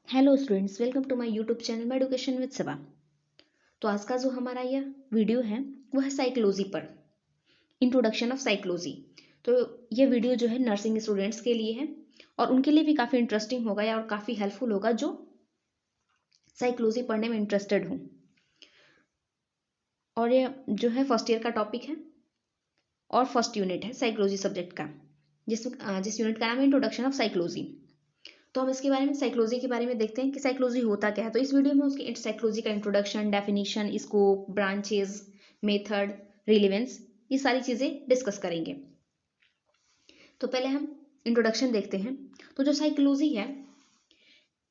Hello students, welcome to my YouTube channel education with Saba. तो आज का जो हमारा यह वीडियो है वो है साइकोलॉजी पर, इंट्रोडक्शन ऑफ साइकोलॉजी। तो ये वीडियो जो है नर्सिंग स्टूडेंट्स के लिए है और उनके लिए भी काफ़ी इंटरेस्टिंग होगा या और काफ़ी हेल्पफुल होगा जो साइकोलॉजी पढ़ने में इंटरेस्टेड हो। और ये जो है फर्स्ट ईयर का टॉपिक है और फर्स्ट यूनिट है साइकोलॉजी सब्जेक्ट का, जिस यूनिट का नाम है इंट्रोडक्शन ऑफ साइकोलॉजी। तो हम इसके बारे में साइकोलॉजी के बारे में देखते हैं कि साइकोलॉजी होता क्या है। तो इस वीडियो में उसकी साइकोलॉजी का introduction, definition, scope, branches, method, relevance, ये सारी चीज़ें डिस्कस करेंगे। तो पहले हम इंट्रोडक्शन देखते हैं। तो जो साइकोलॉजी है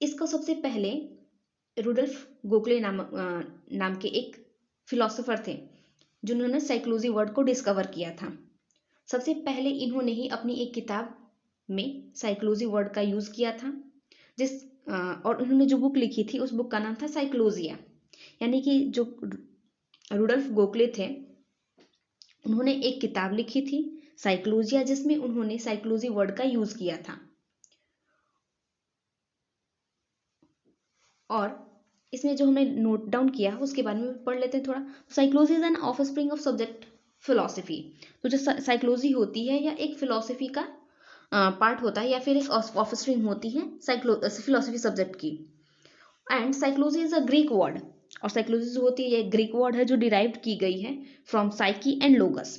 इसको सबसे पहले रुडल्फ गोखले नाम के एक फिलोसोफर थे जिन्होंने साइकोलॉजी वर्ड को डिस्कवर किया था। सबसे पहले इन्होंने ही अपनी एक किताब में साइकोलॉजी वर्ड का यूज़ किया था और उन्होंने जो बुक लिखी थी उस बुक का नाम था साइकोलॉजिया। यानी कि जो रुडल्फ गोखले थे उन्होंने एक किताब लिखी थी साइकोलॉजिया जिसमें उन्होंने साइकोलॉजी वर्ड का यूज़ किया था। और इसमें जो हमने नोट डाउन किया उसके बारे में पढ़ लेते हैं थोड़ा। Psychology is an offspring of subject philosophy. तो जो साइकोलॉजी होती है या एक फिलोसफी का पार्ट होता है या फिर एक ऑफस्प्रिंग होती है फिलोसफी सब्जेक्ट की। And psychology is a Greek word, और साइकोलॉजी जो होती है ये ग्रीक वर्ड है जो डिराइव्ड की गई है फ्रॉम साइकी एंड लोगस।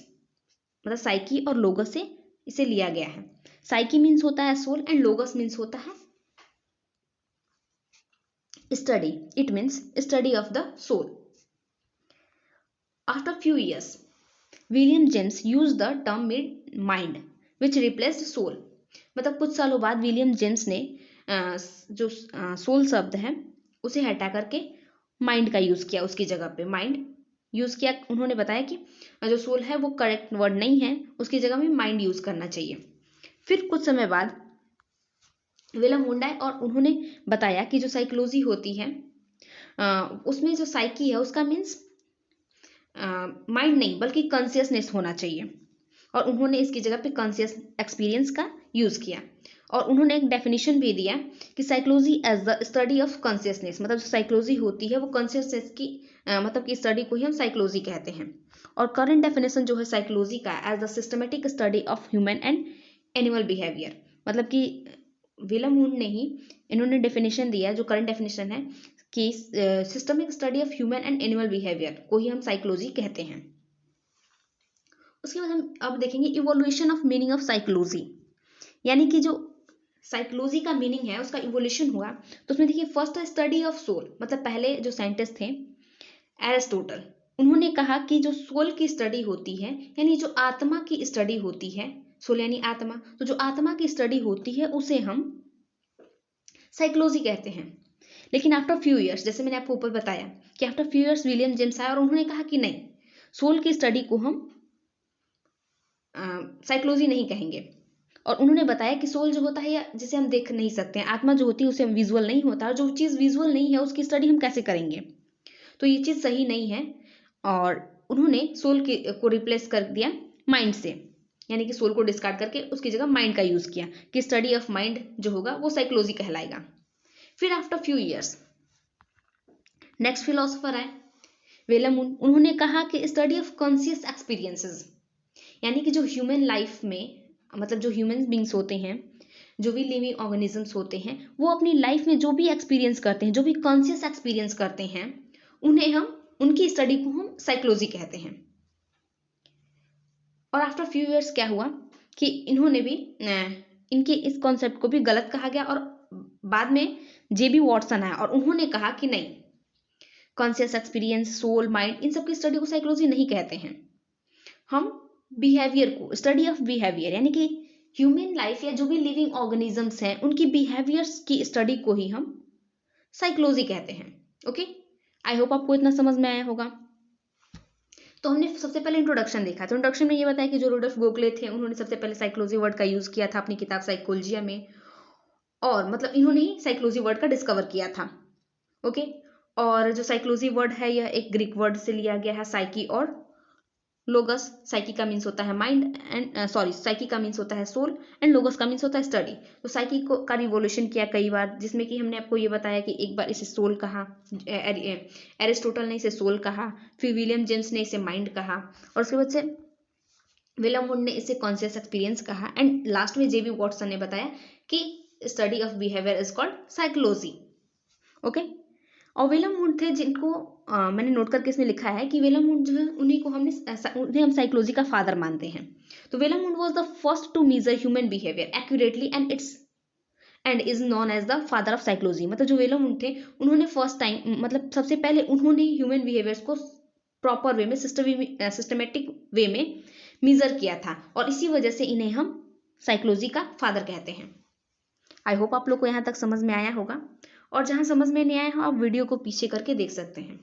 मतलब साइकी और लोगस से इसे लिया गया है। साइकी मीन्स होता है सोल एंड लोगस मीन्स होता है study. It means study of the soul. After few years, William James used the term mind, which replaced soul. मतलब कुछ सालों बाद विलियम जेम्स ने जो सोल शब्द है उसे हटा करके माइंड का यूज किया, उसकी जगह पे माइंड यूज किया। उन्होंने बताया कि जो सोल है वो करेक्ट वर्ड नहीं है, उसकी जगह में माइंड यूज करना चाहिए। फिर कुछ समय बाद विलियम वुंडाई और उन्होंने बताया कि जो साइकोलॉजी होती है उसमें जो साइकी है उसका मीन्स माइंड नहीं बल्कि कॉन्शियसनेस होना चाहिए, और उन्होंने इसकी जगह पे कॉन्शियस एक्सपीरियंस का यूज़ किया। और उन्होंने एक डेफिनेशन भी दिया कि psychology as the study of consciousness. मतलब जो साइकोलॉजी होती है वो कॉन्शियसनेस की मतलब कि स्टडी को ही हम साइकोलॉजी कहते हैं। और करंट डेफिनेशन जो है साइकोलॉजी का as the systematic study of human and animal behaviour. मतलब कि विलियम वुंड ने ही इन्होंने डेफिनेशन दिया, जो करंट डेफिनेशन है कि systemic study of human and animal behaviour को ही हम साइकोलॉजी कहते हैं। उसके बाद हम अब देखेंगे evolution of meaning of psychology. यानी कि जो साइकोलॉजी का मीनिंग है उसका इवोल्यूशन हुआ। तो उसमें देखिए फर्स्ट स्टडी ऑफ सोल। मतलब पहले जो साइंटिस्ट थे एरिस्टोटल, उन्होंने कहा कि जो सोल की स्टडी होती है यानी जो आत्मा की स्टडी होती है, सोल यानी आत्मा, तो जो आत्मा की स्टडी होती है उसे हम साइकोलॉजी कहते हैं। लेकिन आफ्टर फ्यू ईयर्स, जैसे मैंने आपको ऊपर बताया कि after few years William James आए और उन्होंने कहा कि नहीं, सोल की स्टडी को हम साइकोलॉजी नहीं कहेंगे। और उन्होंने बताया कि सोल जो होता है या जिसे हम देख नहीं सकते हैं, आत्मा जो होती है उसे विजुअल नहीं होता, और जो चीज़ विजुअल नहीं है उसकी स्टडी हम कैसे करेंगे, तो ये चीज़ सही नहीं है। और उन्होंने सोल को रिप्लेस कर दिया माइंड से, यानी कि सोल को डिस्कार्ड करके उसकी जगह माइंड का यूज़ किया कि स्टडी ऑफ माइंड जो होगा वो साइकोलॉजी कहलाएगा। फिर after few years next philosopher आए विलियम वुंड। उन्होंने कहा कि स्टडी ऑफ कॉन्शियस एक्सपीरियंसेस, यानी कि जो ह्यूमन लाइफ में, मतलब जो ह्यूमन बींग्स होते हैं, जो भी लिविंग ऑर्गेनिजम्स होते हैं, वो अपनी लाइफ में जो भी एक्सपीरियंस करते हैं, जो भी कॉन्शियस एक्सपीरियंस करते हैं, उन्हें हम उनकी स्टडी को हम साइकोलॉजी कहते हैं। और आफ्टर फ्यू इयर्स क्या हुआ कि इन्होंने भी इनके इस कॉन्सेप्ट को भी गलत कहा गया, और बाद में जेबी वॉटसन आया और उन्होंने कहा कि नहीं, कॉन्शियस एक्सपीरियंस, सोल, माइंड, इन सब की स्टडी को साइकोलॉजी नहीं कहते हैं। हम बिहेवियर को, स्टडी ऑफ बिहेवियर, यानी कि ह्यूमन लाइफ या जो भी लिविंग ऑर्गेनिजम्स हैं उनकी बिहेवियर्स की स्टडी को ही हम साइकोलॉजी कहते हैं। ओके, आई होप आपको इतना समझ में आया होगा। तो हमने सबसे पहले इंट्रोडक्शन देखा। तो इंट्रोडक्शन में ये बताया कि जो रुडोल्फ गोखले थे उन्होंने सबसे पहले साइकोलॉजी वर्ड का यूज किया था अपनी किताब साइकोलॉजिया में, और मतलब इन्होंने ही साइकोलॉजी वर्ड का डिस्कवर किया था। ओके, और जो साइकोलॉजी वर्ड है यह एक ग्रीक वर्ड से लिया गया है, साइकी और लोगस, साइकी का मीन्स होता है माइंड एंड साइकी का मीन्स होता है सोल एंड लोगस का मीन्स होता है स्टडी। तो साइकी को का रिवोल्यूशन किया कई बार, जिसमें कि हमने आपको ये बताया कि एक बार इसे सोल कहा, एरिस्टोटल ने इसे सोल कहा, फिर विलियम जेम्स ने इसे माइंड कहा, और उसके बाद से विलियम वुड ने इसे कॉन्शियस एक्सपीरियंस कहा, एंड लास्ट में जेबी वॉटसन ने बताया कि study of behaviour is called psychology. Okay, और विलियम वुड थे जिनको मैंने नोट करके इसमें लिखा है कि विलियम वुड जो है उन्हें हम साइकोलॉजी का फादर मानते हैं। तो William Wundt was the first to measure human behaviour accurately and is known as the father of psychology. मतलब जो विलियम वुड थे उन्होंने फर्स्ट टाइम, मतलब सबसे पहले उन्होंने ह्यूमन बिहेवियर्स को प्रॉपर वे में, सिस्टमेटिक वे में मेजर किया था, और इसी वजह से इन्हें हम साइकोलॉजी का फादर कहते हैं। आई होप आप लोग को यहाँ तक समझ में आया होगा, और जहां समझ में नहीं आया हो आप वीडियो को पीछे करके देख सकते हैं।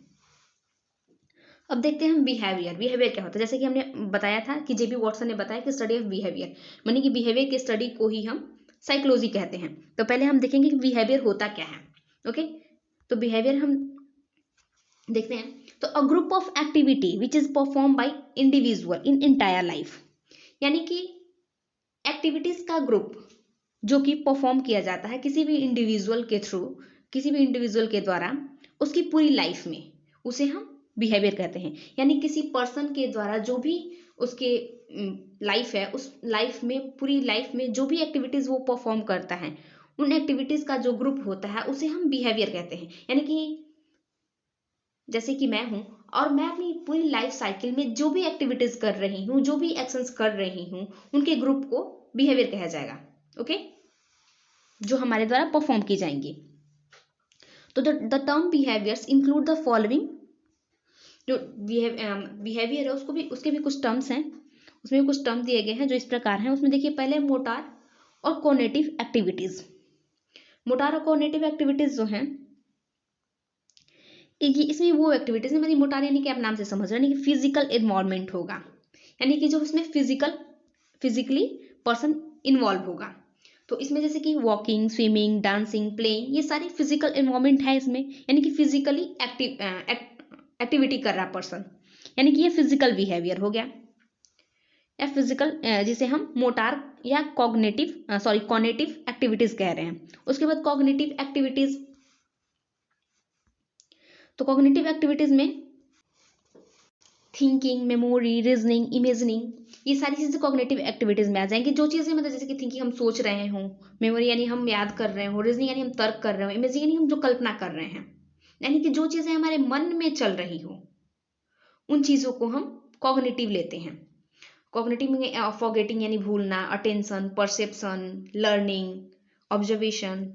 अब देखते हैं हम बिहेवियर क्या होता है। जैसे कि हमने बताया था कि जेबी वॉटसन ने बताया कि स्टडी ऑफ बिहेवियर, मानी कि बिहेवियर की स्टडी को ही हम साइकोलॉजी कहते हैं। तो पहले हम देखेंगे कि बिहेवियर होता क्या है। ओके, तो बिहेवियर हम देखते हैं। तो a group of activity which is perform by individual in entire life, यानी कि एक्टिविटीज का ग्रुप जो कि परफॉर्म किया जाता है किसी भी इंडिविजुअल के थ्रू, किसी भी इंडिविजुअल के द्वारा उसकी पूरी लाइफ में, उसे हम बिहेवियर कहते हैं। यानी किसी पर्सन के द्वारा जो भी उसके लाइफ है, उस लाइफ में, पूरी लाइफ में जो भी एक्टिविटीज वो परफॉर्म करता है, उन एक्टिविटीज का जो ग्रुप होता है उसे हम बिहेवियर कहते हैं। यानी कि जैसे कि मैं हूं और मैं अपनी पूरी लाइफ साइकिल में जो भी एक्टिविटीज कर रही हूँ, जो भी एक्शंस कर रही हूँ, उनके ग्रुप को बिहेवियर कहा जाएगा। ओके, जो हमारे द्वारा परफॉर्म की जाएंगी। तो the term behaviours include the following. जो बिहेवियर है उसको भी, उसके भी कुछ टर्म्स हैं, उसमें भी कुछ टर्म दिए गए हैं जो इस प्रकार हैं। उसमें देखिए पहले मोटार और कॉग्निटिव एक्टिविटीज। मोटार और कॉग्निटिव एक्टिविटीज जो हैं, ये इसमें वो एक्टिविटीज है, मतलब मोटार यानी कि आप नाम से समझ रहे हैं, यानी कि फिजिकल इन्वॉल्वमेंट होगा, यानी कि जो उसमें फिजिकली पर्सन इन्वॉल्व होगा। तो इसमें जैसे कि वॉकिंग, स्विमिंग, डांसिंग, प्लेइंग, ये सारी फिजिकल इन्वॉल्वमेंट है इसमें, यानी कि फिजिकली एक्टिविटी कर रहा पर्सन, यानी कि ये फिजिकल बिहेवियर हो गया, या फिजिकल जिसे हम मोटार या कॉग्निटिव एक्टिविटीज कह रहे हैं। उसके बाद कॉग्निटिव एक्टिविटीज, तो कॉग्निटिव एक्टिविटीज में थिंकिंग, मेमोरी, रीजनिंग, इमेजिनिंग, ये सारी चीजें कॉग्निटिव एक्टिविटीज में आ जाएंगी। जो चीजें मतलब जैसे कि थिंकिंग हम सोच रहे हों, मेमोरी यानी हम याद कर रहे हो, रीजनिंग यानी हम तर्क कर रहे हो, इमेजिंग यानी हम जो कल्पना कर रहे हैं, यानी कि जो चीजें हमारे मन में चल रही हो, उन चीजों को हम कॉग्निटिव लेते हैं। कॉग्निटिव में फॉरगेटिंग यानी भूलना, अटेंशन, परसेप्शन, लर्निंग, ऑब्जर्वेशन,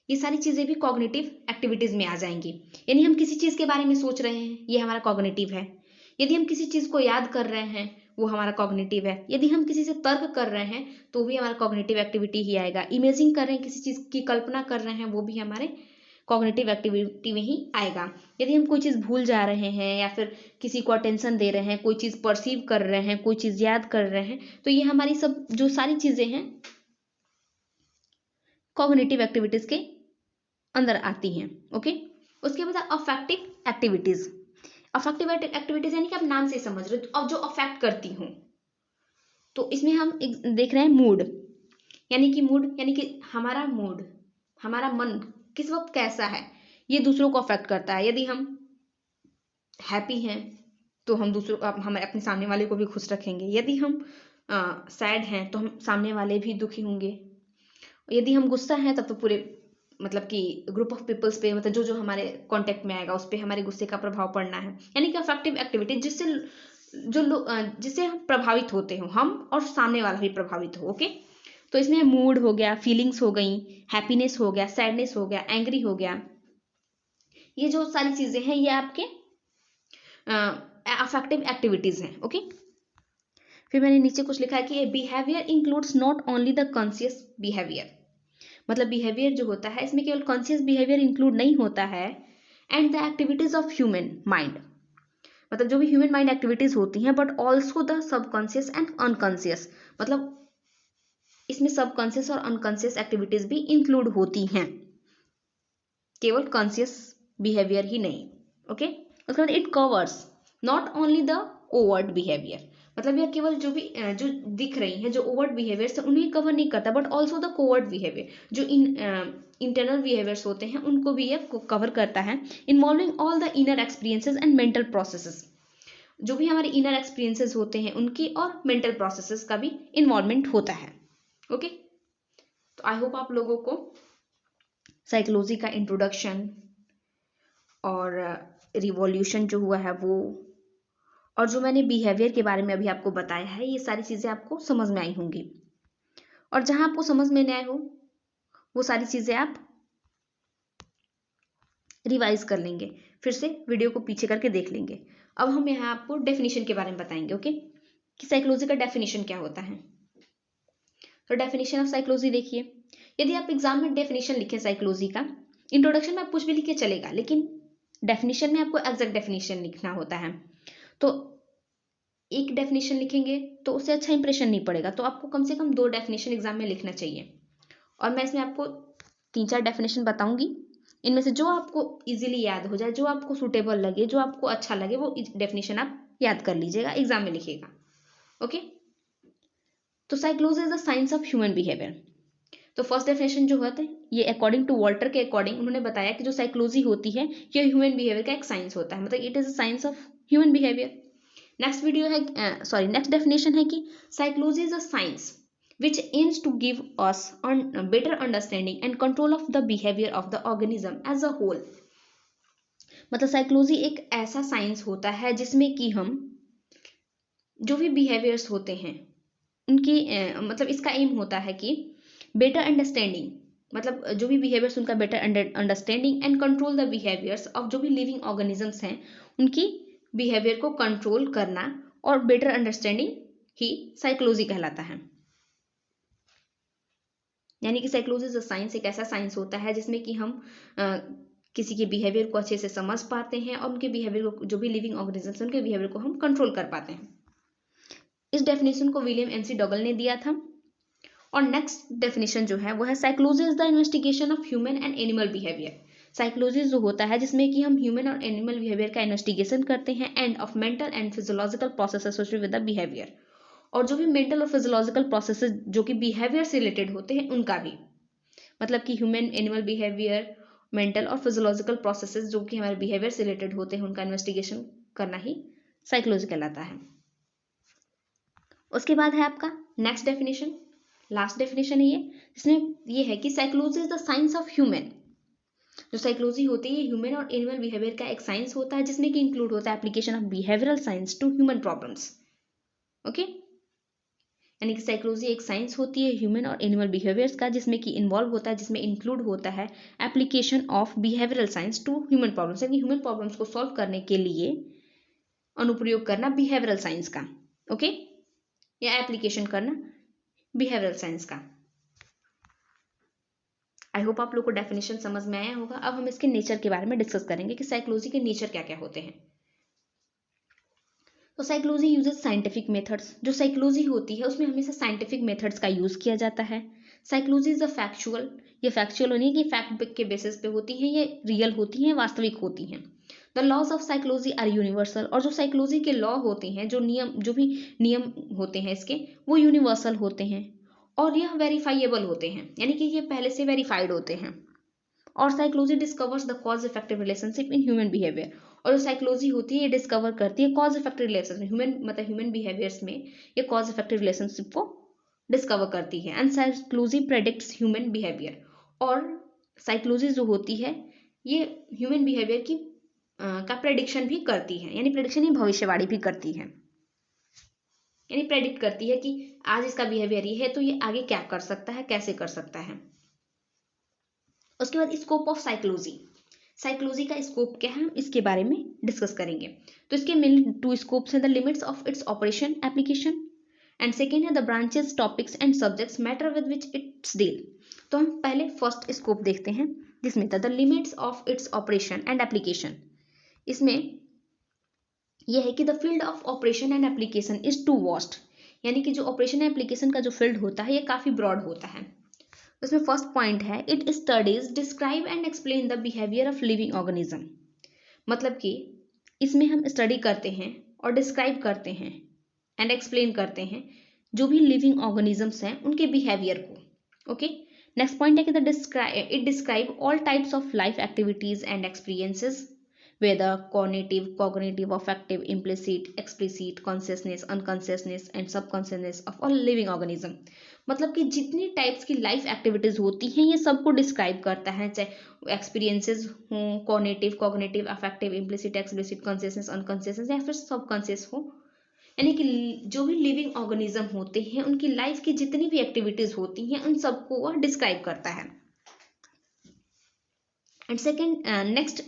ये सारी चीजें भी कॉग्निटिव एक्टिविटीज में आ जाएंगी। यानी हम किसी चीज के बारे में सोच रहे हैं, ये हमारा कॉग्निटिव है। यदि हम किसी चीज को याद कर रहे हैं, वो हमारा कॉग्निटिव है। यदि हम किसी से तर्क कर रहे हैं तो भी हमारा कॉग्निटिव एक्टिविटी ही आएगा। इमेजिंग कर रहे हैं, किसी चीज की कल्पना कर रहे हैं, वो भी हमारे कॉग्निटिव एक्टिविटी में ही आएगा। यदि हम कोई चीज भूल जा रहे हैं या फिर किसी को अटेंशन दे रहे हैं, कोई चीज परसीव कर रहे हैं, कोई चीज याद कर रहे हैं, तो ये हमारी सब जो सारी चीजें हैं कॉग्निटिव एक्टिविटीज के अंदर आती हैं। ओके, उसके बाद अफेक्टिव एक्टिविटीज। अफेक्टिव एक्टिविटीज यानी कि आप नाम से समझ रहे हो, अब जो अफेक्ट करती हूँ। तो इसमें हम देख रहे हैं मूड, यानी कि मूड यानी कि हमारा मूड, हमारा मन किस वक्त कैसा है, ये दूसरों को अफेक्ट करता है। यदि हम हैप्पी हैं तो हम हम अपने सामने वाले को भी खुश रखेंगे। यदि हम सैड हैं तो हम सामने वाले भी दुखी होंगे। यदि हम गुस्सा हैं तब तो पूरे मतलब कि ग्रुप ऑफ पीपल्स पे, मतलब जो जो हमारे कांटेक्ट में आएगा उस पर हमारे गुस्से का प्रभाव पड़ना है। यानी कि अफेक्टिव एक्टिविटी जिससे हम प्रभावित होते हो, हम और सामने वाला भी प्रभावित हो। ओके, तो इसमें मूड हो गया, फीलिंग्स हो गई, हैप्पीनेस हो गया, सैडनेस हो गया, एंग्री हो गया, ये जो सारी चीजें हैं ये आपके अफेक्टिव एक्टिविटीज हैं। ओके, फिर मैंने नीचे कुछ लिखा है कि behaviour includes not only the conscious behaviour. मतलब बिहेवियर जो होता है इसमें केवल कॉन्शियस बिहेवियर इंक्लूड नहीं होता है, and the activities of human mind, मतलब जो भी ह्यूमन माइंड एक्टिविटीज होती हैं, but also the subconscious and unconscious, मतलब इसमें सबकॉन्शियस और अनकॉन्शियस एक्टिविटीज भी इंक्लूड होती हैं, केवल कॉन्शियस बिहेवियर ही नहीं। ओके, उसके बाद it covers not only the overt behaviour, मतलब यह केवल जो भी जो दिख रही हैं जो ओवर्ट बिहेवियर्स है उन्हें कवर नहीं करता, but also the covert behaviour, जो इंटरनल बिहेवियर्स होते हैं उनको भी यह कवर करता है, involving all the inner experiences and mental processes, जो भी हमारे इनर एक्सपीरियंसेस होते हैं उनकी और मेंटल प्रोसेसेस का भी इन्वॉल्वमेंट होता है। ओके, तो आई होप आप लोगों को साइकोलॉजी का इंट्रोडक्शन और रिवॉल्यूशन जो हुआ है वो, और जो मैंने बिहेवियर के बारे में अभी आपको बताया है, ये सारी चीज़ें आपको समझ में आई होंगी। और जहां आपको समझ में नहीं आए हो वो सारी चीज़ें आप रिवाइज कर लेंगे, फिर से वीडियो को पीछे करके देख लेंगे। अब हम यहाँ आपको डेफिनेशन के बारे में बताएंगे। ओके, कि साइकोलॉजी का डेफिनेशन क्या होता है। तो डेफिनेशन ऑफ साइकोलॉजी देखिए, यदि आप एग्जाम में डेफिनेशन लिखें साइकोलॉजी का, इंट्रोडक्शन में आप कुछ भी लिखे चलेगा, लेकिन डेफिनेशन में आपको एग्जैक्ट डेफिनेशन लिखना होता है। तो एक डेफिनेशन लिखेंगे तो उससे अच्छा इंप्रेशन नहीं पड़ेगा, तो आपको कम से कम 2 डेफिनेशन एग्जाम में लिखना चाहिए। और मैं इसमें आपको 3-4 डेफिनेशन बताऊंगी, इनमें से जो आपको इजीली याद हो जाए, जो आपको सुटेबल लगे, जो आपको अच्छा लगे, वो डेफिनेशन आप याद कर लीजिएगा, एग्जाम में लिखिएगा। ओके, तो psychology is the science of human behaviour. तो फर्स्ट डेफिनेशन जो होता है ये अकॉर्डिंग टू वॉल्टर के अकॉर्डिंग उन्होंने बताया कि जो साइकोलॉजी होती है ये ह्यूमन बिहेवियर का एक साइंस होता है, मतलब it is a science of human behaviour. Next video है नेक्स्ट डेफिनेशन है कि psychology is a science which aims to give us better understanding and control of the behavior of the organism as a whole। मतलब psychology एक ऐसा science होता है जिसमें कि हम जो भी बिहेवियर्स होते हैं उनकी मतलब इसका एम होता है कि बेटर अंडरस्टैंडिंग, मतलब जो भी बिहेवियर्स उनका better understanding and control the behaviours of जो भी लिविंग ऑर्गेनिजम्स हैं उनकी बिहेवियर को कंट्रोल करना, और बेटर अंडरस्टैंडिंग ही साइकोलॉजी कहलाता है। यानी कि साइकोलॉजी इज अ साइंस एक ऐसा साइंस होता है जिसमें कि हम किसी के बिहेवियर को अच्छे से समझ पाते हैं और उनके बिहेवियर को, जो भी लिविंग ऑर्गेनिजम्स उनके बिहेवियर को हम कंट्रोल कर पाते हैं। इस डेफिनेशन को विलियम एमसी डगल ने दिया था। और नेक्स्ट डेफिनेशन जो है वो है psychology is the investigation of human and animal behaviour. Psychology जो होता है जिसमें कि हम ह्यूमन और एनिमल बिहेवियर का इन्वेस्टिगेशन करते हैं end of mental and physiological process associated with the behaviour, और जो भी मेंटल और फिजियोलॉजिकल प्रोसेसेस जो कि बिहेवियर से रिलेटेड होते हैं उनका भी, मतलब कि ह्यूमन एनिमल बिहेवियर, मेंटल और फिजियोलॉजिकल प्रोसेसेस जो कि हमारे बिहेवियर से रिलेटेड होते हैं उनका इन्वेस्टिगेशन करना ही साइकोलॉजी कहलाता है। उसके बाद है आपका नेक्स्ट डेफिनेशन, लास्ट डेफिनेशन है ये, जिसमें ये है कि psychology is the science of human. जो साइकोलॉजी होती है ह्यूमन और एनिमल बिहेवियर का एक साइंस होता है जिसमें कि इंक्लूड होता है application of behavioural science to human problems. Okay, यानी कि साइकोलॉजी एक साइंस होती है ह्यूमन और एनिमल बिहेवियर्स का जिसमें कि इन्वॉल्व होता है, जिसमें इंक्लूड होता है application of behavioural science to human problems, यानी ह्यूमन प्रॉब्लम्स को सॉल्व करने के लिए अनुप्रयोग करना बिहेवियरल साइंस का। ओके, या एप्लीकेशन करना बिहेवियरल साइंस का। आई होप आप लोग को डेफिनेशन समझ में आया होगा। अब हम इसके नेचर के बारे में डिस्कस करेंगे कि साइकोलॉजी के नेचर क्या क्या होते हैं। तो साइकोलॉजी यूजेस साइंटिफिक मेथड्स। जो साइकोलॉजी होती है उसमें हमेशा साइंटिफिक मेथड्स का यूज किया जाता है। साइकोलॉजी इज अ फैक्चुअल, ये फैक्चुअल होनी है कि फैक्ट के बेसिस पे होती है, ये रियल होती हैं, वास्तविक होती हैं। The laws of psychology are universal, और जो साइकोलॉजी के लॉ होते हैं, जो नियम, जो भी नियम होते हैं इसके, वो यूनिवर्सल होते हैं और यह वेरीफाइएबल होते हैं, यानी कि ये पहले से वेरीफाइड होते हैं। और psychology discovers the cause effective relationship in human behaviour, और जो साइकोलॉजी होती है ये डिस्कवर करती है कॉज इफेक्टिव रिलेशनशिप ह्यूमन, मतलब ह्यूमन बिहेवियर्स में ये कॉज इफेक्टिव रिलेशनशिप को डिस्कवर करती है। And psychology predicts human behaviour, और साइकोलॉजी जो होती है ये ह्यूमन बिहेवियर की का प्रेडिक्शन भी करती है, यानी प्रेडिक्शन ही भविष्यवाणी भी करती है, यानी प्रेडिक्ट करती है कि आज इसका बिहेवियर ये है तो ये आगे क्या कर सकता है, कैसे कर सकता है। उसके बाद स्कोप ऑफ साइकोलॉजी, साइकोलॉजी का स्कोप क्या है हम इसके बारे में डिस्कस करेंगे। तो इसके मेनली 2 स्कोप्स हैं, the limits of its operation application, and second है the branches topics and subjects matter with which its deal. तो हम पहले फर्स्ट स्कोप देखते हैं जिसमें था the limits of its operation and application. इसमें यह है कि the field of operation and application is too vast, यानी कि जो ऑपरेशन एंड एप्लीकेशन का जो फील्ड होता है ये काफी ब्रॉड होता है। उसमें फर्स्ट पॉइंट है it studies describe and explain the behaviour of living organism, मतलब कि इसमें हम स्टडी करते हैं और डिस्क्राइब करते हैं एंड एक्सप्लेन करते हैं जो भी लिविंग ऑर्गेनिजम्स हैं उनके बिहेवियर को। ओके, नेक्स्ट पॉइंट है कि it describe all types of life activities and experiences whether cognitive, cognitive, affective, implicit, explicit, consciousness, unconsciousness and subconsciousness of all living organism। मतलब कि जितनी टाइप्स की लाइफ एक्टिविटीज होती हैं ये सबको डिस्क्राइब करता है, चाहे एक्सपीरियंसेस हो, cognitive, affective, implicit, explicit, consciousness, unconsciousness या फिर सबकॉन्शियस हो। यानी कि जो भी लिविंग ऑर्गेनिज्म होते हैं उनकी लाइफ की जितनी भी एक्टिविटीज होती हैं उन सबको वह डिस्क्राइब करता है। एंड सेकेंड नेक्स्ट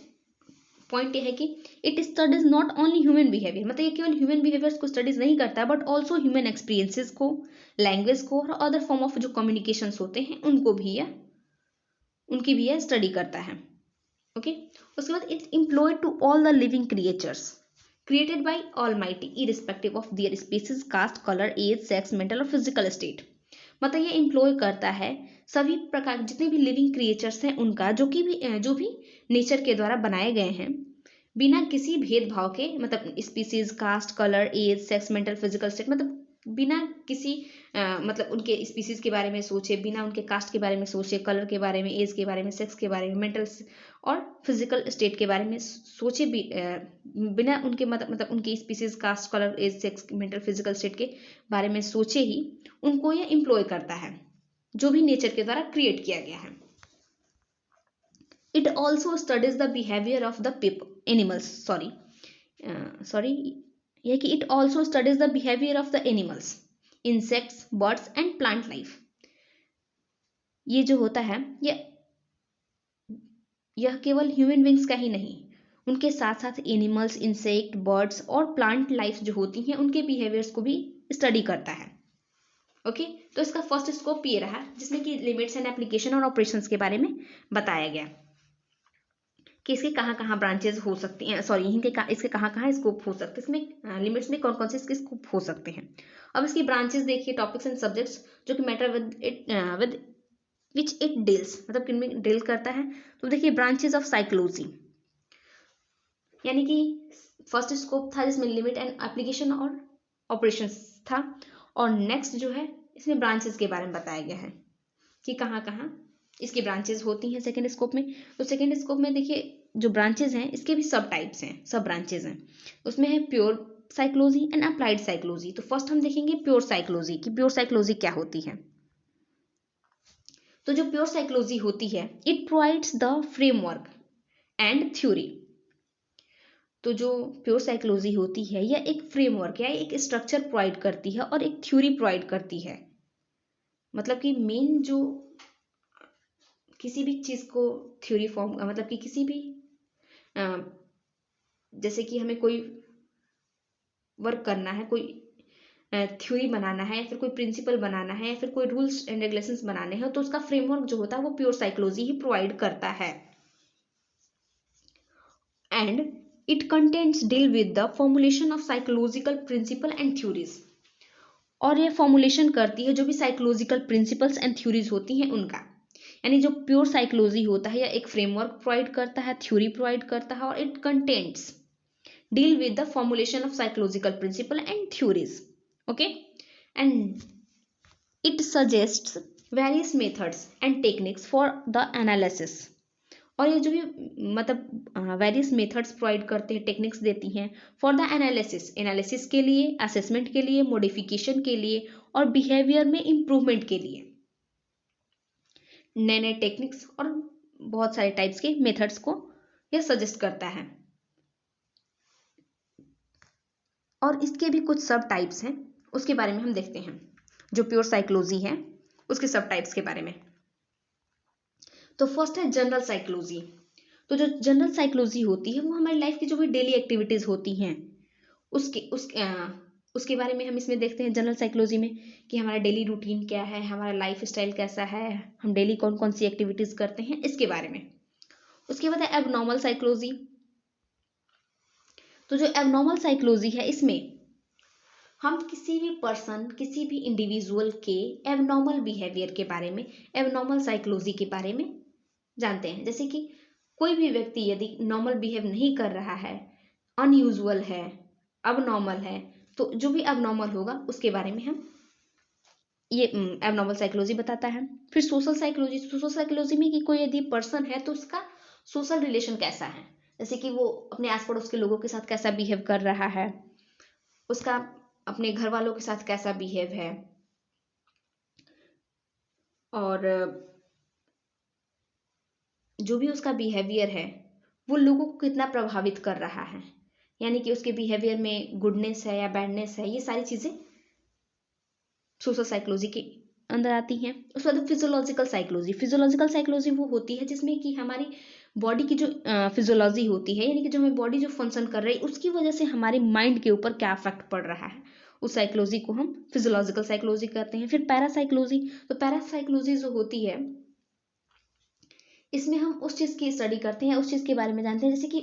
पॉइंट ये है कि it studies not only human behaviour, मतलब ये केवल ह्यूमन बिहेवियर्स को स्टडीज नहीं करता है बट ऑल्सो ह्यूमन एक्सपीरियंसेस को, लैंग्वेज को और अदर फॉर्म ऑफ जो कम्युनिकेशंस होते हैं उनकी भी यह स्टडी करता है। ओके, उसके बाद it employed to all the living creatures created by almighty irrespective of their species, caste, colour, age, sex, mental और फिजिकल स्टेट। मतलब ये एम्प्लॉय करता है सभी प्रकार जितने भी लिविंग क्रिएचर्स हैं उनका जो भी नेचर के द्वारा बनाए गए हैं बिना किसी भेदभाव के, मतलब species, caste, colour, age, sex, mental, physical state, मतलब बिना किसी मतलब उनके स्पीसीज के बारे में सोचे, बिना उनके कास्ट के बारे में सोचे, कलर के बारे में, एज के बारे में, सेक्स के बारे में, मेंटल और फिजिकल स्टेट के बारे में सोचे बिना उनके मतलब उनकी species, caste, colour, age, sex, mental, physical state के बारे में सोचे ही उनको यह एम्प्लॉय करता है जो भी नेचर के द्वारा क्रिएट किया गया है। It also studies the behaviour of the animals, यह कि it also studies the behaviour of the animals, insects, birds and plant life. ये जो होता है यह केवल ह्यूमन बींग्स का ही नहीं, उनके साथ साथ एनिमल्स, इंसेक्ट, बर्ड्स और प्लांट लाइफ जो होती हैं उनके बिहेवियर्स को भी स्टडी करता है। ओके, तो इसका फर्स्ट स्कोप ये रहा जिसमें कि लिमिट्स एंड एप्लीकेशन और ऑपरेशंस के बारे में बताया गया कि इसके कहाँ कहाँ ब्रांचेस हो सकती हैं, इसके कहाँ कहाँ स्कोप हो सकते हैं, इसमें लिमिट्स में कौन कौन से इसके स्कोप हो सकते हैं। अब इसकी ब्रांचेस देखिए, टॉपिक्स एंड सब्जेक्ट्स जो कि matter with which it deals, मतलब किन में डील करता है। तो देखिए ब्रांचेस ऑफ साइकोलॉजी, यानी कि फर्स्ट स्कोप था जिसमें लिमिट एंड एप्लीकेशन और ऑपरेशंस था, और नेक्स्ट जो है इसमें ब्रांचेस के बारे में बताया गया है कि कहाँ कहाँ इसकी ब्रांचेस होती हैं सेकेंड स्कोप में। तो सेकेंड स्कोप में देखिए जो ब्रांचेस हैं इसके भी सब टाइप्स हैं, सब ब्रांचेस हैं। उसमें है pure psychology and applied psychology. तो फर्स्ट हम देखेंगे प्योर साइकोलॉजी कि प्योर साइकोलॉजी क्या होती है। तो जो प्योर साइकोलॉजी होती है it provides the framework and theory. तो जो प्योर साइकोलॉजी होती है यह एक फ्रेमवर्क या एक स्ट्रक्चर प्रोवाइड करती है और एक थ्योरी प्रोवाइड करती है। मतलब कि मेन जो किसी भी चीज को थ्योरी फॉर्म, मतलब कि किसी भी जैसे कि हमें कोई वर्क करना है, कोई थ्योरी बनाना है या फिर कोई प्रिंसिपल बनाना है या फिर कोई रूल्स एंड रेगुलेशंस बनाने हैं, तो उसका फ्रेमवर्क जो होता है वो प्योर साइकोलॉजी ही प्रोवाइड करता है। And it contents deal with the formulation of psychological principle and theories. और ये फॉर्मुलेशन करती है जो भी साइकोलॉजिकल प्रिंसिपल्स एंड थ्योरीज होती हैं उनका। यानी जो प्योर साइकोलॉजी होता है या एक फ्रेमवर्क प्रोवाइड करता है, थ्योरी प्रोवाइड करता है, और it contents deal with the formulation of psychological principle and theories. Okay, and it suggests various methods and techniques for the analysis. और ये जो भी मतलब वेरियस मेथड्स प्रोवाइड करते हैं, टेक्निक्स देती हैं फॉर द एनालिसिस के लिए, असेसमेंट के लिए, मॉडिफिकेशन के लिए और बिहेवियर में इंप्रूवमेंट के लिए नए नए टेक्निक्स और बहुत सारे टाइप्स के मेथड्स को यह सजेस्ट करता है। और इसके भी कुछ सब टाइप्स हैं, उसके बारे में हम देखते हैं। जो प्योर साइकोलॉजी है उसके सब टाइप्स के बारे में। तो फर्स्ट है जनरल साइकोलॉजी। तो जो जनरल साइकोलॉजी होती है वो हमारी लाइफ की जो भी डेली एक्टिविटीज होती हैं उसके बारे में हम इसमें देखते हैं जनरल साइकोलॉजी में कि हमारा डेली रूटीन क्या है, हमारा लाइफ स्टाइल कैसा है, हम डेली कौन कौन सी एक्टिविटीज करते हैं, इसके बारे में। उसके बाद है एबनॉर्मल साइकोलॉजी। तो जो एबनॉर्मल साइकोलॉजी है इसमें हम किसी भी पर्सन, किसी भी इंडिविजुअल के एबनॉर्मल बिहेवियर के बारे में, एबनॉर्मल साइकोलॉजी के बारे में जानते हैं। जैसे कि कोई भी व्यक्ति यदि नॉर्मल बिहेव नहीं कर रहा है, अनयूजुअल है, अब नॉर्मल है, तो जो भी अब नॉर्मल होगा उसके बारे में हम ये एबनॉर्मल साइकोलॉजी बताता है। फिर सोशल साइकोलॉजी, सोशल साइकोलॉजी में कि कोई यदि पर्सन है तो उसका सोशल रिलेशन कैसा है, जैसे कि वो अपने आस पड़ोस के लोगों के साथ कैसा बिहेव कर रहा है, उसका अपने घर वालों के साथ कैसा बिहेव है, और जो भी उसका बिहेवियर है वो लोगों को कितना प्रभावित कर रहा है, यानी कि उसके बिहेवियर में गुडनेस है या बैडनेस है, ये सारी चीज़ें सोशल साइकोलॉजी के अंदर आती हैं। उसके बाद फिजियोलॉजिकल साइकोलॉजी, फिजियोलॉजिकल साइकोलॉजी वो होती है जिसमें कि हमारी बॉडी की जो फिजियोलॉजी होती है, यानी कि जो हमारी बॉडी जो फंक्शन कर रही है उसकी वजह से हमारे माइंड के ऊपर क्या इफेक्ट पड़ रहा है, उस साइकोलॉजी को हम फिजियोलॉजिकल साइकोलॉजी कहते हैं। फिर पैरासाइकोलॉजी, तो पैरासाइकोलॉजी जो होती है इसमें हम उस चीज़ की स्टडी करते हैं, उस चीज़ के बारे में जानते हैं, जैसे कि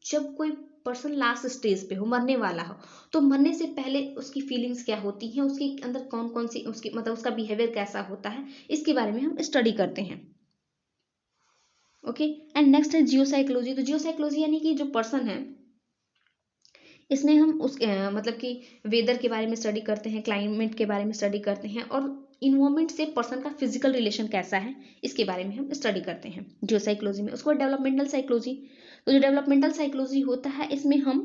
जब कोई पर्सन लास्ट स्टेज पे हो, मरने वाला हो, तो मरने से पहले उसकी फीलिंग्स क्या होती हैं, उसके अंदर कौन कौन सी उसकी मतलब उसका बिहेवियर कैसा होता है, इसके बारे में हम स्टडी करते हैं। ओके, एंड नेक्स्ट है जियो साइकोलॉजी। तो जियो साइकोलॉजी यानी कि जो पर्सन है, इसमें हम उस मतलब कि वेदर के बारे में स्टडी करते हैं, क्लाइमेट के बारे में स्टडी करते हैं, और इन्वायरमेंट से पर्सन का फिजिकल रिलेशन कैसा है इसके बारे में हम स्टडी करते हैं जियो साइकोलॉजी में। उसके बाद डेवलपमेंटल साइकोलॉजी, तो जो डेवलपमेंटल साइकोलॉजी होता है इसमें हम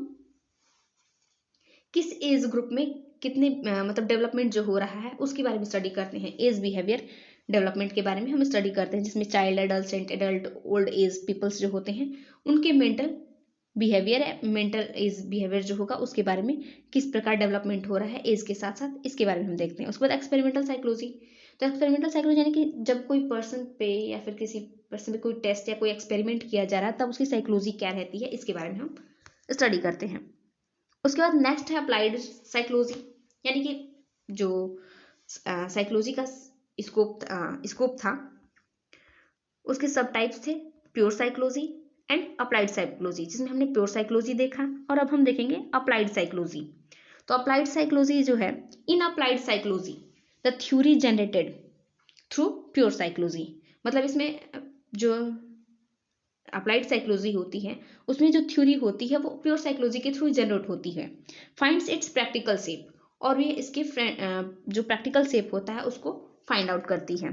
किस एज ग्रुप में कितने मतलब डेवलपमेंट जो हो रहा है उसके बारे में स्टडी करते हैं। एज बिहेवियर डेवलपमेंट के बारे में हम स्टडी करते हैं, जिसमें child, adult, adult, old age peoples जो होते हैं उनके मेंटल बिहेवियर है, मेंटल एज बिहेवियर जो होगा उसके बारे में किस प्रकार डेवलपमेंट हो रहा है एज के साथ साथ, इसके बारे में हम देखते हैं। उसके बाद एक्सपेरिमेंटल साइकोलॉजी, तो एक्सपेरिमेंटल साइकोलॉजी यानी कि जब कोई पर्सन पे या फिर किसी पर्सन पे कोई टेस्ट या कोई एक्सपेरिमेंट किया जा रहा है तब उसकी साइकोलॉजी क्या रहती है, इसके बारे में हम स्टडी करते हैं। उसके बाद नेक्स्ट है अप्लाइड साइकोलॉजी, यानी कि जो साइकोलॉजी का स्कोप था उसके सब टाइप्स थे, pure psychology and applied psychology, जिसमें हमने प्योर साइकोलॉजी देखा और अब हम देखेंगे अप्लाइड साइकोलॉजी। तो अप्लाइड साइकोलॉजी जो है, in applied psychology the theory generated through pure psychology, मतलब इसमें जो अप्लाइड साइकोलॉजी होती है उसमें जो थ्योरी होती है वो प्योर साइकोलॉजी के थ्रू जनरेट होती है, फाइंड्स इट्स प्रैक्टिकल शेप, और ये इसके जो प्रैक्टिकल शेप होता है उसको फाइंड आउट करती है।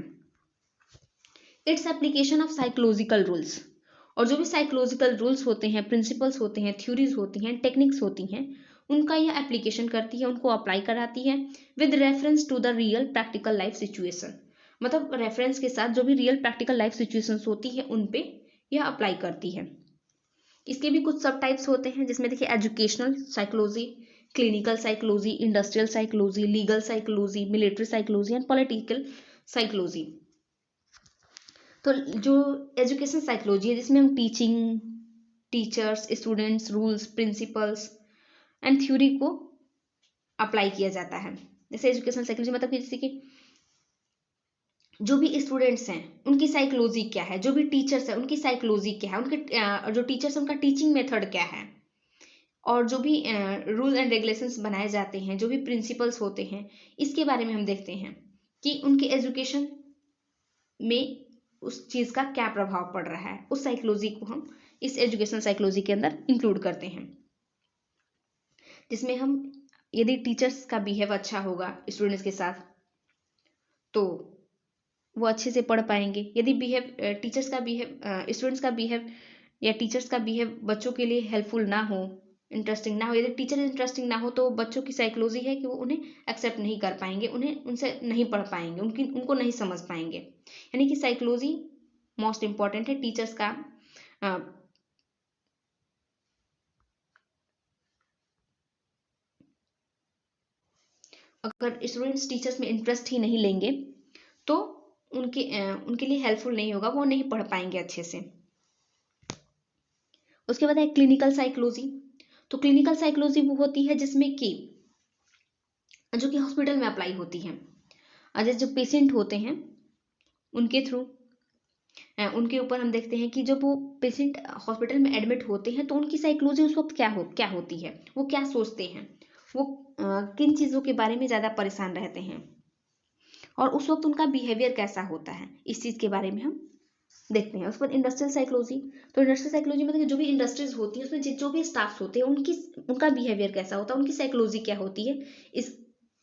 Its application of psychological rules, और जो भी साइकोलॉजिकल रूल्स होते हैं, प्रिंसिपल्स होते हैं, थ्योरीज होती हैं, टेक्निक्स होती हैं, उनका यह एप्लीकेशन करती है, उनको अप्लाई कराती है with reference to the real practical life situation, मतलब रेफरेंस के साथ जो भी रियल प्रैक्टिकल लाइफ सिचुएशंस होती है उन पे यह अप्लाई करती है। इसके भी कुछ सब टाइप्स होते हैं, जिसमें देखिए educational psychology, clinical psychology, industrial psychology, legal psychology, military psychology and political psychology. तो जो एजुकेशन साइकोलॉजी है जिसमें हम teaching, teachers, students, rules, principles and theory को अप्लाई किया जाता है। जैसे एजुकेशन साइकोलॉजी मतलब कि जैसे कि जो भी स्टूडेंट्स हैं उनकी साइकोलॉजी क्या है, जो भी टीचर्स हैं उनकी साइकोलॉजी क्या है, उनके जो टीचर्स हैं उनका टीचिंग मेथड क्या है, और जो भी रूल एंड रेगुलेशंस बनाए जाते हैं, जो भी प्रिंसिपल्स होते हैं, इसके बारे में हम देखते हैं कि उनके एजुकेशन में उस चीज़ का क्या प्रभाव पड़ रहा है। उस साइकोलॉजी को हम इस एजुकेशनल साइकोलॉजी के अंदर इंक्लूड करते हैं, जिसमें हम यदि टीचर्स का बिहेव अच्छा होगा स्टूडेंट्स के साथ तो वो अच्छे से पढ़ पाएंगे। यदि टीचर्स का बिहेव स्टूडेंट्स का बिहेव या टीचर्स का बिहेव बच्चों के लिए हेल्पफुल ना हो, इंटरेस्टिंग ना हो, यदि टीचर इंटरेस्टिंग ना हो तो बच्चों की साइकोलॉजी है कि वो उन्हें एक्सेप्ट नहीं कर पाएंगे, उन्हें उनसे नहीं पढ़ पाएंगे, उनको नहीं समझ पाएंगे। यानी कि साइकोलॉजी मोस्ट इंपॉर्टेंट है टीचर्स का। अगर स्टूडेंट्स टीचर्स में इंटरेस्ट ही नहीं लेंगे तो उनके लिए हेल्पफुल नहीं होगा, वो नहीं पढ़ पाएंगे अच्छे से। उसके बाद है क्लिनिकल साइकोलॉजी। तो क्लिनिकल साइकोलॉजी वो होती है जिसमें कि जो कि हॉस्पिटल में अप्लाई होती है। जैसे जो पेशेंट होते हैं उनके थ्रू उनके ऊपर हम देखते हैं कि जब वो पेशेंट हॉस्पिटल में एडमिट होते हैं तो उनकी साइकोलॉजी उस वक्त क्या होती है, वो क्या सोचते हैं, वो किन चीज़ों के बारे में ज़्यादा परेशान रहते हैं और उस वक्त उनका बिहेवियर कैसा होता है, इस चीज़ के बारे में हम देखते हैं। उसके बाद इंडस्ट्रियल साइकोलॉजी, तो इंडस्ट्रियल साइकोलॉजी मतलब जो भी इंडस्ट्रीज होती है उसमें जो भी स्टाफ होते हैं उनका बिहेवियर कैसा होता है, उनकी साइकोलॉजी क्या होती है,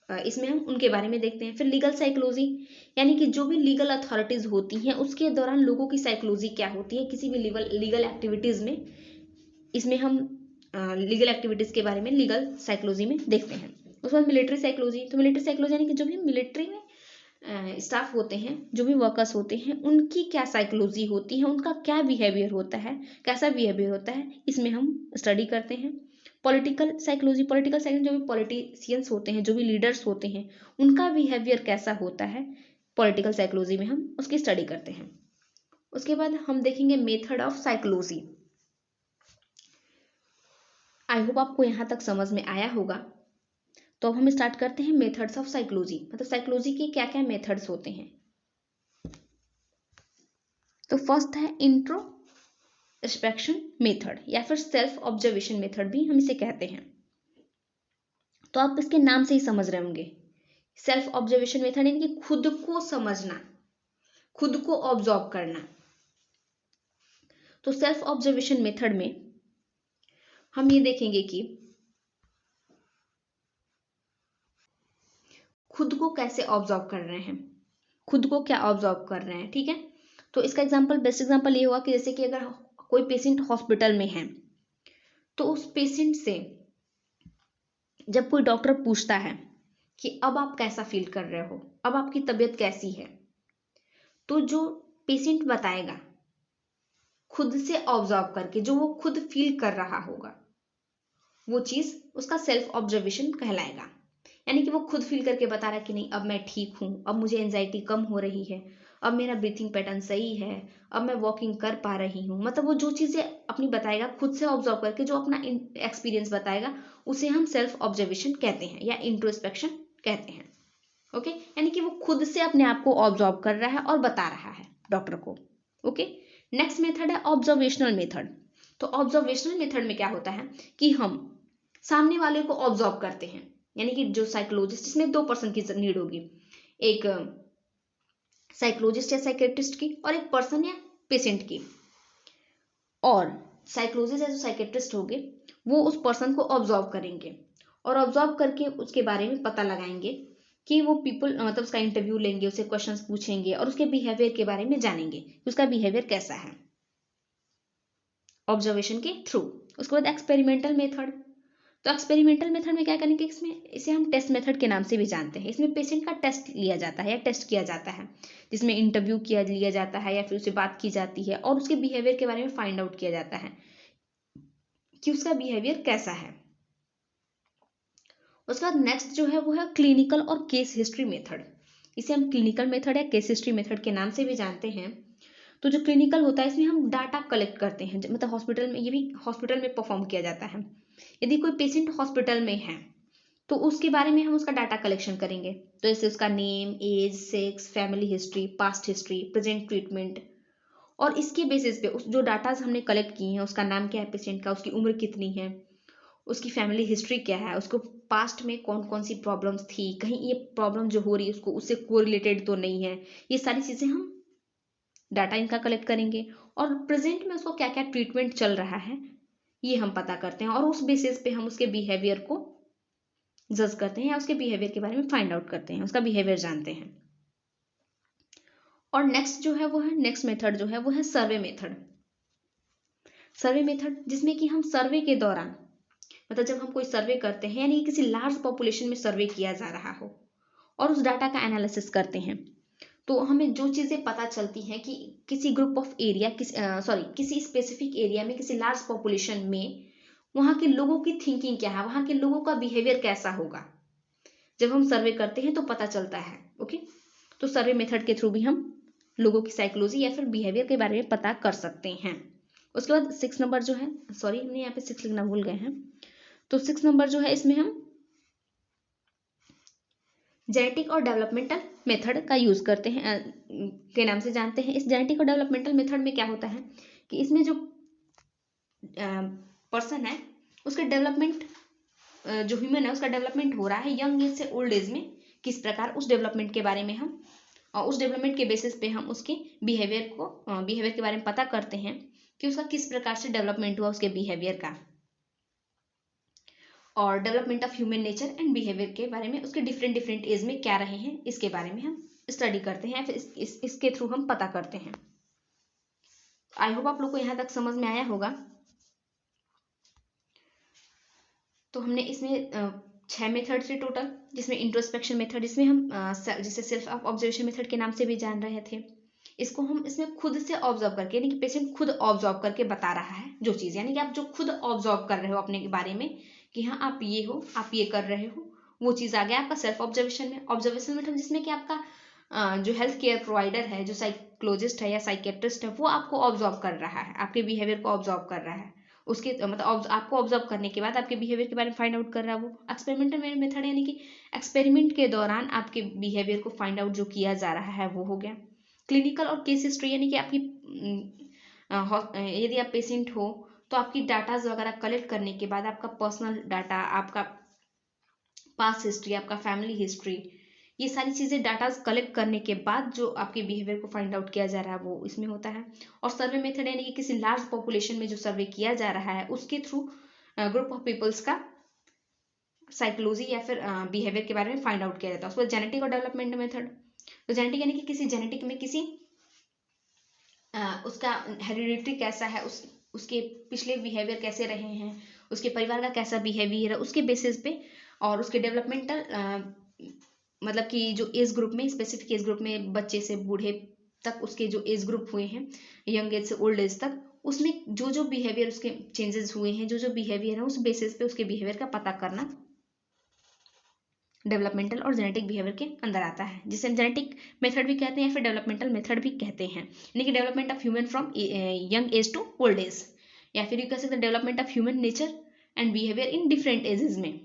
इसमें हम उनके बारे में देखते हैं। फिर लीगल साइकोलॉजी, यानी कि जो भी लीगल अथॉरिटीज होती हैं उसके दौरान लोगों की साइकोलॉजी क्या होती है किसी भी लीगल एक्टिविटीज में, इसमें हम लीगल एक्टिविटीज के बारे में लीगल साइकोलॉजी में देखते हैं। उसके बाद मिलिट्री साइकोलॉजी, तो मिलिट्री साइकोलॉजी यानी कि जो भी मिलिट्री में स्टाफ होते हैं, जो भी वर्कर्स होते हैं, उनकी क्या साइकोलॉजी होती है, उनका क्या बिहेवियर होता है, कैसा बिहेवियर होता है, इसमें हम स्टडी करते हैं। पॉलिटिकल साइकोलॉजी जो भी पॉलिटिशियंस होते हैं, जो भी लीडर्स होते हैं, उनका बिहेवियर कैसा होता है, पॉलिटिकल साइकोलॉजी में हम उसकी स्टडी करते हैं। उसके बाद हम देखेंगे method of psychology. I hope आपको यहाँ तक समझ में आया होगा। तो अब हम स्टार्ट करते हैं मेथड्स ऑफ साइकोलॉजी, मतलब साइकोलॉजी के क्या क्या मेथड्स होते हैं। तो फर्स्ट है इंट्रोस्पेक्शन मेथड या फिर सेल्फ ऑब्जर्वेशन मेथड भी हम इसे कहते हैं। तो आप इसके नाम से ही समझ रहे होंगे, सेल्फ ऑब्जर्वेशन मेथड यानी कि खुद को समझना, खुद को ऑब्जर्व करना। तो सेल्फ ऑब्जर्वेशन मेथड में हम ये देखेंगे कि खुद को कैसे ऑब्जर्व कर रहे हैं, खुद को क्या ऑब्जर्व कर रहे हैं, ठीक है। तो इसका एग्जांपल, बेस्ट एग्जांपल ये हुआ कि जैसे कि अगर कोई पेशेंट हॉस्पिटल में है तो उस पेशेंट से जब कोई डॉक्टर पूछता है कि अब आप कैसा फील कर रहे हो, अब आपकी तबीयत कैसी है, तो जो पेशेंट बताएगा खुद से ऑब्जर्व करके, जो वो खुद फील कर रहा होगा, वो चीज उसका सेल्फ ऑब्जर्वेशन कहलाएगा। यानी कि वो खुद फील करके बता रहा है कि नहीं अब मैं ठीक हूं, अब मुझे एंजाइटी कम हो रही है, अब मेरा ब्रीथिंग पैटर्न सही है, अब मैं वॉकिंग कर पा रही हूँ। मतलब वो जो चीजें अपनी बताएगा खुद से ऑब्जर्व करके, जो अपना एक्सपीरियंस बताएगा, उसे हम सेल्फ ऑब्जर्वेशन कहते हैं या इंट्रोस्पेक्शन कहते हैं। ओके, यानी कि वो खुद से अपने आप को ऑब्जर्व कर रहा है और बता रहा है डॉक्टर को। ओके, नेक्स्ट मेथड है ऑब्जर्वेशनल मेथड। तो ऑब्जर्वेशनल मेथड में क्या होता है कि हम सामने वाले को ऑब्जर्व करते हैं, यानी कि जो साइकोलॉजिस्ट, इसमें 2 पर्सन की नीड होगी, एक साइकोलॉजिस्ट या साइकेट्रिस्ट की और एक पर्सन या पेशेंट की। और साइकोलॉजिस्ट या जो साइकेट्रिस्ट होंगे वो उस पर्सन को ऑब्जर्व करेंगे और ऑब्जर्व करके उसके बारे में पता लगाएंगे कि वो पीपल, मतलब उसका इंटरव्यू लेंगे, उसे क्वेश्चंस पूछेंगे और उसके बिहेवियर के बारे में जानेंगे कि उसका बिहेवियर कैसा है ऑब्जर्वेशन के थ्रू। उसके बाद एक्सपेरिमेंटल मेथड। तो एक्सपेरिमेंटल मेथड में क्या करेंगे, इसे हम टेस्ट मेथड के नाम से भी जानते हैं। इसमें पेशेंट का टेस्ट लिया जाता है या टेस्ट किया जाता है, जिसमें इंटरव्यू लिया जाता है या फिर उससे बात की जाती है और उसके बिहेवियर के बारे में फाइंड आउट किया जाता है कि उसका बिहेवियर कैसा है। उसके बाद नेक्स्ट जो है वो है क्लिनिकल और केस हिस्ट्री मेथड। इसे हम क्लिनिकल मेथड या केस हिस्ट्री मेथड के नाम से भी जानते हैं। तो जो क्लिनिकल होता है इसमें हम डाटा कलेक्ट करते हैं, मतलब हॉस्पिटल में, ये भी हॉस्पिटल में परफॉर्म किया जाता है। यदि कोई पेशेंट हॉस्पिटल में है तो उसके बारे में हम उसका डाटा कलेक्शन करेंगे। तो जैसे उसका name, age, sex, family history, past history, present treatment, और इसके बेसिस पे उस जो डाटाज हमने कलेक्ट किए हैं, उसका नाम क्या है पेशेंट का, उसकी उम्र कितनी है, उसकी फैमिली हिस्ट्री क्या है, उसको पास्ट में कौन कौन सी प्रॉब्लम्स थी, कहीं ये प्रॉब्लम जो हो रही है उसको उससे कोरिलेटेड तो नहीं है, ये सारी चीज़ें हम डाटा इनका कलेक्ट करेंगे। और प्रेजेंट में उसको क्या क्या ट्रीटमेंट चल रहा है ये हम पता करते हैं और उस बेसिस पे हम उसके बिहेवियर को जज करते हैं या उसके बिहेवियर के बारे में फाइंड आउट करते हैं, उसका बिहेवियर जानते हैं। और नेक्स्ट जो है वो है, नेक्स्ट मेथड जो है वो है सर्वे मेथड। सर्वे मेथड जिसमें कि हम सर्वे के दौरान, मतलब जब हम कोई सर्वे करते हैं, यानी किसी लार्ज पॉपुलेशन में सर्वे किया जा रहा हो और उस डाटा का एनालिसिस करते हैं, तो हमें जो चीज़ें पता चलती हैं कि किसी ग्रुप ऑफ एरिया, किसी स्पेसिफिक एरिया में, किसी लार्ज पॉपुलेशन में वहाँ के लोगों की थिंकिंग क्या है, वहाँ के लोगों का बिहेवियर कैसा होगा, जब हम सर्वे करते हैं तो पता चलता है। ओके, तो सर्वे मेथड के थ्रू भी हम लोगों की साइकोलॉजी या फिर बिहेवियर के बारे में पता कर सकते हैं। उसके बाद 6 नंबर जो है, सॉरी हमने यहाँ पे 6 लिखना भूल गए हैं, तो 6 नंबर जो है इसमें हम जेनेटिक और डेवलपमेंटल मेथड का यूज करते हैं, के नाम से जानते हैं। इस जेनेटिक और डेवलपमेंटल मेथड में क्या होता है कि इसमें जो पर्सन है उसका डेवलपमेंट, जो ह्यूमन है उसका डेवलपमेंट हो रहा है यंग एज से ओल्ड एज में, किस प्रकार उस डेवलपमेंट के बारे में हम और उस डेवलपमेंट के बेसिस पे हम उसके बिहेवियर के बारे में पता करते हैं कि उसका किस प्रकार से डेवलपमेंट हुआ उसके बिहेवियर का, और development of human nature and behaviour के बारे में उसके डिफरेंट डिफरेंट एज में क्या रहे हैं इसके बारे में हम स्टडी करते हैं, फिर इसके थ्रू हम पता करते हैं। आई होप आप लोग को यहाँ तक समझ में आया होगा। तो हमने इसमें 6 मेथड थे टोटल, जिसमें इंट्रोस्पेक्शन मेथड, जिसमें हम जिसे सेल्फ ऑब्जर्वेशन मेथड के नाम से भी जान रहे थे, इसको हम इसमें खुद से ऑब्जर्व करके, यानी कि पेशेंट खुद ऑब्जर्व करके बता रहा है जो चीज़, यानी कि आप जो खुद ऑब्जर्व कर रहे हो अपने बारे में कि हाँ आप ये हो, आप ये कर रहे हो, वो चीज़ आ गया आपका सेल्फ ऑब्जर्वेशन में। ऑब्जर्वेशन मेथड जिसमें कि आपका जो हेल्थ केयर प्रोवाइडर है, जो साइकोलॉजिस्ट है या साइकेट्रिस्ट है, वो आपको ऑब्जर्व कर रहा है, आपके बिहेवियर को ऑब्जर्व कर रहा है, उसके मतलब आपको ऑब्जर्व करने के बाद आपके बिहेवियर के बारे में फाइंड आउट कर रहा है। वो एक्सपेरिमेंटल मेथड, यानी कि एक्सपेरिमेंट के दौरान आपके बिहेवियर को फाइंड आउट जो किया जा रहा है वो हो गया। क्लिनिकल और केस हिस्ट्री, यानी कि आपकी यदि आप पेशेंट हो तो आपकी डाटाज वगैरह कलेक्ट करने के बाद आपका पर्सनल डाटा, आपका पास्ट हिस्ट्री, आपका फैमिली हिस्ट्री, ये सारी चीज़ें डाटाज कलेक्ट करने के बाद जो आपके बिहेवियर को फाइंड आउट किया जा रहा है वो इसमें होता है। और सर्वे मेथड, यानी कि किसी लार्ज पॉपुलेशन में जो सर्वे किया जा रहा है उसके थ्रू ग्रुप ऑफ पीपल्स का साइकोलॉजी या फिर बिहेवियर के बारे में फाइंड आउट किया जाता है। उसके बाद जेनेटिक और डेवलपमेंट मेथड, तो जेनेटिक यानी कि किसी जेनेटिक में किसी उसका हेरिडिटी कैसा है, उसके पिछले बिहेवियर कैसे रहे हैं, उसके परिवार का कैसा बिहेवियर है, उसके बेसिस पे, और उसके डेवलपमेंटल मतलब कि जो एज ग्रुप में, स्पेसिफिक एज ग्रुप में बच्चे से बूढ़े तक उसके जो एज ग्रुप हुए हैं, यंग एज से ओल्ड एज तक, उसमें जो जो बिहेवियर उसके चेंजेस हुए हैं, जो जो बिहेवियर है, उस बेसिस पे उसके बिहेवियर का पता करना डेवलपमेंटल और जेनेटिक बिहेवियर के अंदर आता है, जिसे हम जेनेटिक मेथड भी कहते हैं या फिर डेवलपमेंटल मेथड भी कहते हैं, यानी कि development of human from young age to old age, या फिर यू कह सकते हैं development of human nature and behaviour in different ages में।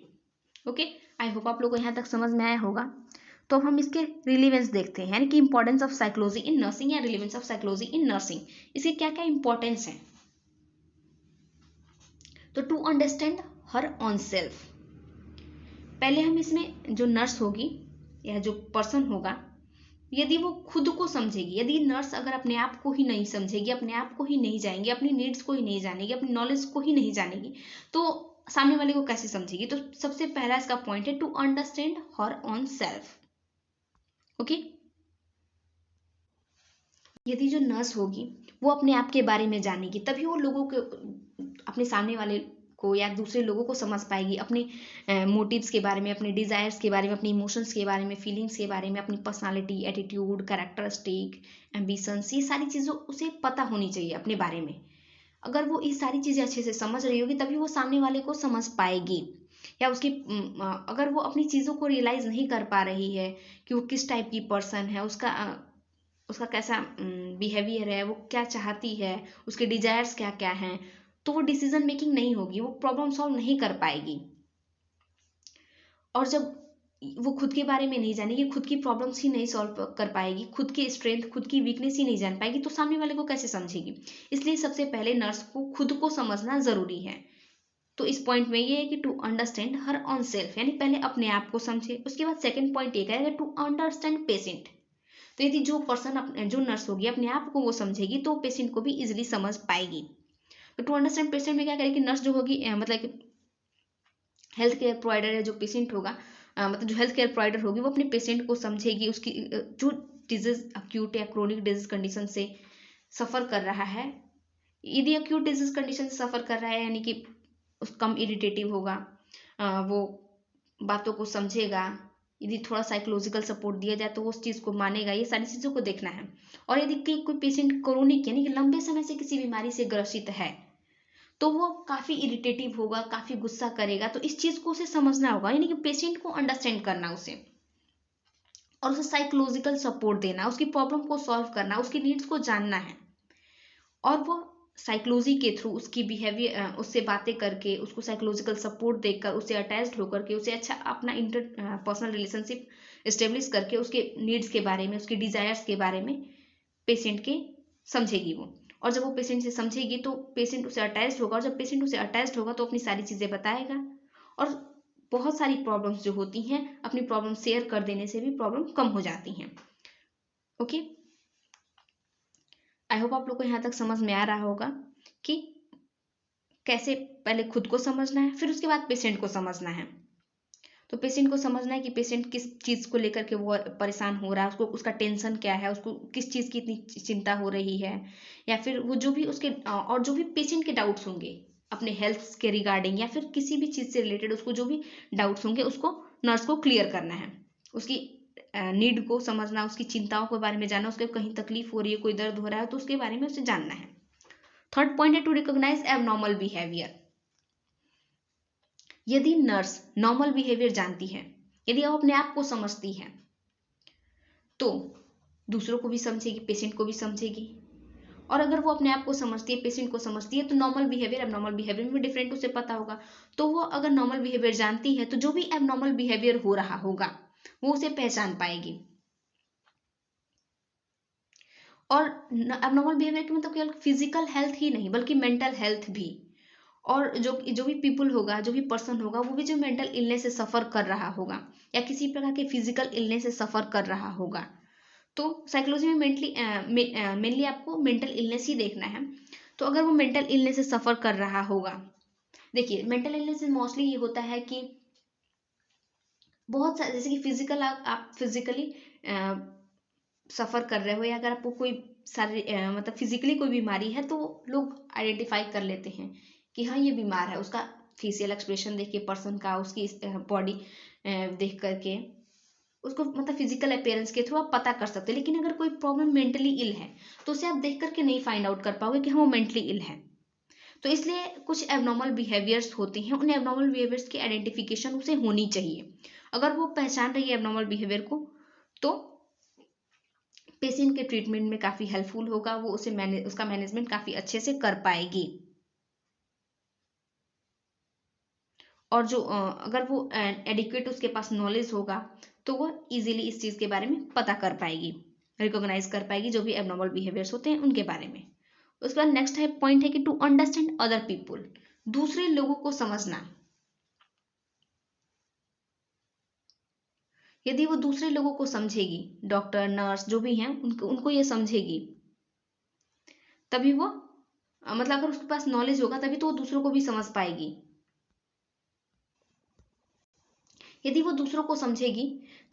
ओके, आई होप आप लोग को यहाँ तक समझ में आया होगा। तो हम इसके रिलेवेंस देखते हैं, यानी कि importance of psychology in nursing या relevance of psychology in nursing, इसके क्या क्या इंपॉर्टेंस है। तो to understand her own self, पहले हम इसमें जो नर्स होगी या जो पर्सन होगा, यदि वो खुद को समझेगी, यदि नर्स अगर अपने आप को ही नहीं समझेगी, अपने आप को ही नहीं जानेगी, अपनी नीड्स को ही नहीं जानेगी, अपनी नॉलेज को ही नहीं जानेगी, तो सामने वाले को कैसे समझेगी। तो सबसे पहला इसका पॉइंट है to understand her own self. Okay, यदि जो नर्स होगी वो अपने आप के बारे में जानेगी, तभी वो लोगों को, अपने सामने वाले को या दूसरे लोगों को समझ पाएगी, अपने मोटिव्स के बारे में, अपने डिजायर्स के बारे में, अपने इमोशंस के बारे में, फीलिंग्स के बारे में, अपनी पर्सनालिटी, एटीट्यूड, कैरेक्टरिस्टिक, एम्बिशंस, ये सारी चीज़ें उसे पता होनी चाहिए अपने बारे में। अगर वो ये सारी चीज़ें अच्छे से समझ रही होगी तभी वो सामने वाले को समझ पाएगी। या उसकी अगर वो अपनी चीज़ों को रियलाइज़ नहीं कर पा रही है कि वो किस टाइप की पर्सन है, उसका कैसा बिहेवियर है, वो क्या चाहती है, उसके डिजायर्स क्या क्या हैं, तो वो डिसीजन मेकिंग नहीं होगी, वो प्रॉब्लम सॉल्व नहीं कर पाएगी। और जब वो खुद के बारे में नहीं जानेगी, खुद की प्रॉब्लम्स ही नहीं सॉल्व कर पाएगी, खुद की स्ट्रेंथ, खुद की वीकनेस ही नहीं जान पाएगी, तो सामने वाले को कैसे समझेगी। इसलिए सबसे पहले नर्स को खुद को समझना जरूरी है। तो इस पॉइंट में ये है कि to understand her own self, यानी पहले अपने आप को समझे। उसके बाद सेकंड पॉइंट ये कहेगा टू अंडरस्टैंड पेशेंट, तो यदि जो पर्सन, जो नर्स होगी अपने आप को वो समझेगी तो पेशेंट को भी इजिली समझ पाएगी। तो टू अंडरस्टैंड पेशेंट में क्या करेगी नर्स जो होगी, मतलब हेल्थ केयर प्रोवाइडर है, जो पेशेंट होगा, मतलब जो हेल्थ केयर प्रोवाइडर होगी वो अपने पेशेंट को समझेगी, उसकी जो डिजीज, अक्यूट या क्रोनिक डिजीज कंडीशन से सफ़र कर रहा है। यदि अक्यूट डिजीज कंडीशन से सफ़र कर रहा है, यानी कि कम इरिटेटिव होगा, वो बातों को समझेगा, यदि थोड़ा साइकोलॉजिकल सपोर्ट दिया जाए तो वो उस चीज़ को मानेगा, ये सारी चीज़ों को देखना है। और यदि कोई पेशेंट क्रोनिक यानी कि लंबे समय से किसी बीमारी से ग्रसित है तो वो काफ़ी इरिटेटिव होगा, काफ़ी गुस्सा करेगा, तो इस चीज़ को उसे समझना होगा, यानी कि पेशेंट को अंडरस्टैंड करना उसे, और उसे साइकोलॉजिकल सपोर्ट देना, उसकी प्रॉब्लम को सॉल्व करना, उसकी नीड्स को जानना है। और वो साइकोलॉजी के थ्रू उसकी बिहेवियर, उससे बातें करके, उसको साइकोलॉजिकल सपोर्ट देकर, उससे अटैच्ड होकर के, उसे अच्छा अपना पर्सनल रिलेशनशिप इस्टेब्लिश करके उसके नीड्स के बारे में, उसके डिजायर्स के बारे में पेशेंट के समझेगी वो। और जब वो पेशेंट से समझेगी तो पेशेंट उसे अटैच्ड होगा, और जब पेशेंट उसे अटैच्ड होगा तो अपनी सारी चीज़ें बताएगा। और बहुत सारी प्रॉब्लम्स जो होती हैं, अपनी प्रॉब्लम शेयर कर देने से भी प्रॉब्लम कम हो जाती हैं। ओके, आई होप आप लोग को यहाँ तक समझ में आ रहा होगा कि कैसे पहले खुद को समझना है, फिर उसके बाद पेशेंट को समझना है। तो पेशेंट को समझना है कि पेशेंट किस चीज़ को लेकर के वो परेशान हो रहा है, उसको उसका टेंशन क्या है, उसको किस चीज़ की इतनी चिंता हो रही है, या फिर वो जो भी उसके और जो भी पेशेंट के डाउट्स होंगे अपने हेल्थ के रिगार्डिंग या फिर किसी भी चीज़ से रिलेटेड उसको जो भी डाउट्स होंगे उसको नर्स को क्लियर करना है। उसकी नीड को समझना, उसकी चिंताओं के बारे में जानना, उसके कहीं तकलीफ हो रही है, कोई दर्द हो रहा है तो उसके बारे में उसे जानना है। थर्ड पॉइंट है टू रिकॉग्नाइज एबनॉर्मल बिहेवियर। यदि नर्स नॉर्मल बिहेवियर जानती है, यदि वो अपने आप को समझती है, तो दूसरों को भी समझेगी, पेशेंट को भी समझेगी। और अगर वो अपने आप को समझती है, पेशेंट को समझती है, तो नॉर्मल बिहेवियर एबनॉर्मल बिहेवियर में डिफरेंट उसे पता होगा। तो वो अगर नॉर्मल बिहेवियर जानती है तो जो भी एबनॉर्मल बिहेवियर हो रहा होगा वो उसे पहचान पाएगी। और एबनॉर्मल बिहेवियर की मतलब केवल फिजिकल हेल्थ ही नहीं बल्कि मेंटल हेल्थ भी। और जो भी पीपल होगा, जो भी पर्सन होगा, वो भी जो मेंटल इलनेस से सफ़र कर रहा होगा या किसी प्रकार के फिजिकल इलनेस से सफ़र कर रहा होगा। तो साइकोलॉजी में मेनली आपको मेंटल इलनेस ही देखना है। तो अगर वो मेंटल इलनेस से सफ़र कर रहा होगा, देखिए मेंटल इलनेस में मोस्टली ये होता है कि बहुत सारे, जैसे कि फिजिकल आप फिजिकली सफ़र कर रहे हो या अगर आपको कोई सारी मतलब फिजिकली कोई बीमारी है तो लोग आइडेंटिफाई कर लेते हैं कि हाँ ये बीमार है, उसका फेशियल एक्सप्रेशन देख के, पर्सन का उसकी बॉडी देख करके उसको मतलब फिजिकल अपीयरेंस के थ्रू आप पता कर सकते हैं। लेकिन अगर कोई प्रॉब्लम मेंटली इल है तो उसे आप देख करके नहीं फाइंड आउट कर पाओगे कि हाँ वो मेंटली इल है। तो इसलिए कुछ एबनॉर्मल बिहेवियर्स होते हैं, उन एबनॉर्मल बिहेवियर्स की आइडेंटिफिकेशन उसे होनी चाहिए। अगर वो पहचान रही है एबनॉर्मल बिहेवियर को तो पेशेंट के ट्रीटमेंट में काफ़ी हेल्पफुल होगा, वो उसे उसका मैनेजमेंट काफ़ी अच्छे से कर पाएगी। और जो अगर वो एडिक्वेट उसके पास नॉलेज होगा तो वो इजीली इस चीज़ के बारे में पता कर पाएगी, रिकॉग्नाइज कर पाएगी जो भी एबनॉर्मल बिहेवियर्स होते हैं उनके बारे में। उसके बाद नेक्स्ट है पॉइंट है कि टू अंडरस्टैंड अदर पीपुल, दूसरे लोगों को समझना। यदि वो दूसरे लोगों को समझेगी, डॉक्टर नर्स जो भी हैं उनको ये समझेगी, तभी वो मतलब अगर उसके पास नॉलेज होगा तभी तो वो दूसरों को भी समझ पाएगी। यदि वो दूसरों को समझेगी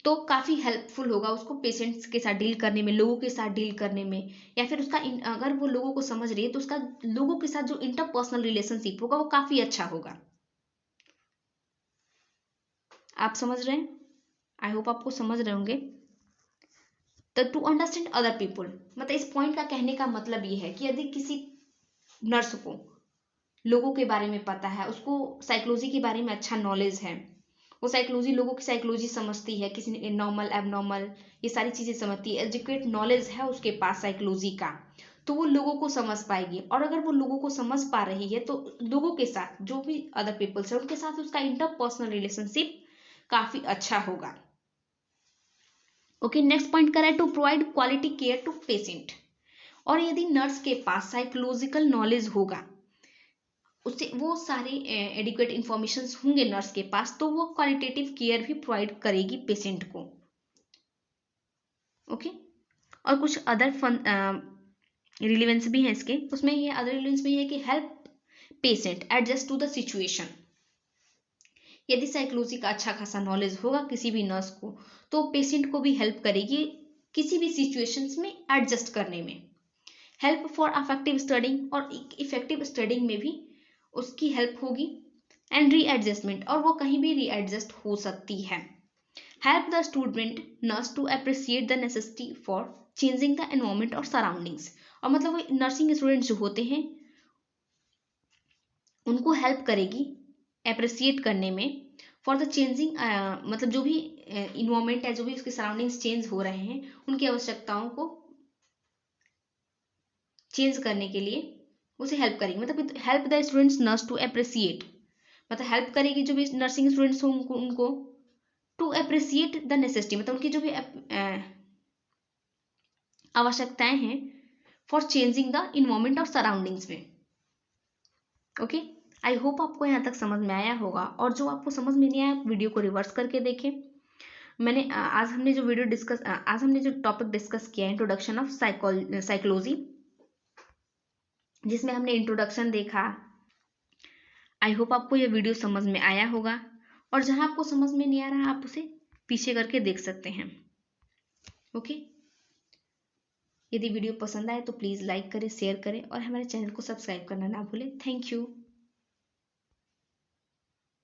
तो काफ़ी हेल्पफुल होगा उसको पेशेंट्स के साथ डील करने में, लोगों के साथ डील करने में, या फिर उसका अगर वो लोगों को समझ रही है तो उसका लोगों के साथ जो इंटरपर्सनल रिलेशनशिप होगा वो काफ़ी अच्छा होगा। आप समझ रहे हैं? आई होप आपको समझ रहे होंगे। तो टू अंडरस्टैंड अदर पीपल मतलब इस पॉइंट का कहने का मतलब ये है कि यदि किसी नर्स को लोगों के बारे में पता है, उसको साइकोलॉजी के बारे में अच्छा नॉलेज है, वो साइकोलॉजी लोगों की साइकोलॉजी समझती है, किसी ने नॉर्मल एबनॉर्मल ये सारी चीज़ें समझती है, एजुकेट नॉलेज है उसके पास साइकोलॉजी का, तो वो लोगों को समझ पाएगी। और अगर वो लोगों को समझ पा रही है तो लोगों के साथ जो भी अदर पीपल्स है उनके साथ उसका इंटरपर्सनल रिलेशनशिप काफ़ी अच्छा होगा। ओके, नेक्स्ट पॉइंट करा है to provide quality care to patient. और यदि नर्स के पास साइकोलॉजिकल नॉलेज होगा, उससे वो सारे एडिक्वेट इंफॉर्मेशन होंगे नर्स के पास, तो वो क्वालिटेटिव केयर भी प्रोवाइड करेगी पेशेंट को। ओके, और कुछ अदर फन रिलेवेंस भी है इसके, उसमें ये अदर रिलेवेंस में ये है कि help patient adjust to the situation. यदि साइकोलॉजी का अच्छा खासा नॉलेज होगा किसी भी नर्स को तो पेशेंट को भी हेल्प करेगी किसी भी सिचुएशंस में एडजस्ट करने में। हेल्प फॉर अफेक्टिव स्टडिंग, और इफेक्टिव स्टडिंग में भी उसकी हेल्प होगी। एंड रीएडजस्टमेंट, और वो कहीं भी रीएडजस्ट हो सकती है। Help the student nurse to appreciate the necessity for changing the environment और सराउंडिंग्स। और मतलब वो नर्सिंग स्टूडेंट्स जो होते हैं उनको हेल्प करेगी अप्रिसिएट करने में फॉर द चेंजिंग, मतलब जो भी इन्वायरमेंट है, जो भी उसके सराउंडिंग्स चेंज हो रहे हैं उनकी आवश्यकताओं को चेंज करने के लिए उसे हेल्प करेगी। मतलब help the students nurse to appreciate, मतलब हेल्प करेगी जो भी नर्सिंग स्टूडेंट्स हों उनको टू अप्रिसिएट द नेसेसिटी, मतलब उनकी जो भी आवश्यकताएं हैं फॉर चेंजिंग द इन्वायरमेंट और सराउंडिंग्स में। ओके, आई होप आपको यहाँ तक समझ में आया होगा, और जो आपको समझ में नहीं आया वीडियो को रिवर्स करके देखें। आज हमने जो टॉपिक डिस्कस किया है, इंट्रोडक्शन ऑफ साइकोलॉजी, जिसमें हमने इंट्रोडक्शन देखा। आई होप आपको यह वीडियो समझ में आया होगा, और जहां आपको समझ में नहीं आ रहा आप उसे पीछे करके देख सकते हैं। ओके, यदि वीडियो पसंद आए तो प्लीज़ लाइक करें, शेयर करें और हमारे चैनल को सब्सक्राइब करना ना भूलें। Thank you.